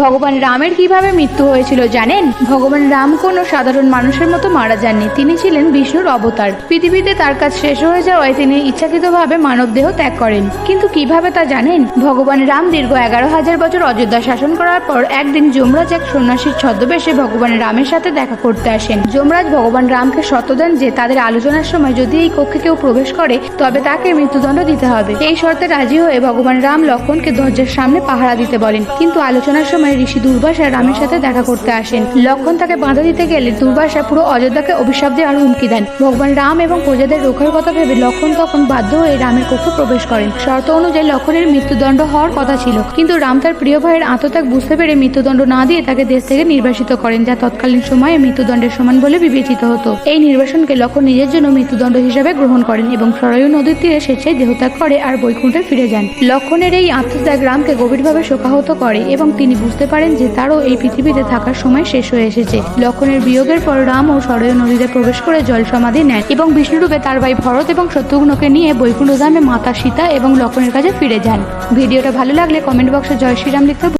ভগবান রামের কিভাবে মৃত্যু হয়েছিল জানেন? ভগবান রাম কোনো সাধারণ মানুষের মতো মারা যাননি। তিনি ছিলেন বিষ্ণুর অবতার। পৃথিবীতে তার কাজ শেষ হয়ে যাওয়ায় তিনি ইচ্ছাকৃতভাবে মানব দেহ ত্যাগ করেন। কিন্তু কিভাবে তা জানেন? ভগবান রাম দীর্ঘ 11,000 বছর অযোধ্যা শাসন করার পর একদিন যমরাজ এক সন্ন্যাসীর ছদ্মবেশে ভগবান রামের সাথে দেখা করতে আসেন। যমরাজ ভগবান রামকে শর্ত দেন যে তাদের আলোচনার সময় যদি এই কক্ষে কেউ প্রবেশ করে তবে তাকে মৃত্যুদণ্ড দিতে হবে। এই শর্তে রাজি হয়ে ভগবান রাম লক্ষণকে দরজার সামনে পাহারা দিতে বলেন। কিন্তু আলোচনার সময় ঋষি দুর্বাসা রামের সাথে দেখা করতে আসেন। লক্ষণ তাকে বাধা দিতে গেলে দুর্বাসা পুরো অযোধ্যাকে অভিশাপ দেওয়ার হুমকি দেন। ভগবান রাম এবং প্রজাদের রক্ষার কথা ভেবে লক্ষণ তখন বাধ্য হয়ে রামের কক্ষে প্রবেশ করেন। শর্ত অনুযায়ী লক্ষণের মৃত্যুদণ্ড হওয়ার কথা ছিল, কিন্তু রাম তার প্রিয় ভাইয়ের আত্মত্যাগ বুঝতে পেরে মৃত্যুদণ্ড না দিয়ে তাকে দেশ থেকে নির্বাসিত করেন, যা তৎকালীন সময়ে মৃত্যুদণ্ডের সমান বলে বিবেচিত হতো। এই নির্বাসনকে লক্ষণ নিজের জন্য মৃত্যুদণ্ড হিসেবে গ্রহণ করেন এবং সরয়ূ নদীর তীরে স্বেচ্ছায় দেহত্যাগ করে আর বৈকুণ্ঠে ফিরে যান। লক্ষণের এই আত্মত্যাগ রামকে গভীরভাবে শোকাহত করে এবং তিনি বুঝতে পারেন যে তারও এই পৃথিবীতে থাকার সময় শেষ হয়ে এসেছে। লক্ষণের বিয়োগের পর রাম ও সরয়ূ নদীতে প্রবেশ করে জল সমাধি নেন এবং বিষ্ণুরূপে তার ভাই ভরত এবং শত্রুঘ্নকে নিয়ে বৈকুণ্ঠ ধামে মাতা সীতা এবং লক্ষণের কাছে ফিরে যান। ভিডিওটা ভালো লাগলে কমেন্ট বক্সে জয় শ্রীরাম লিখতে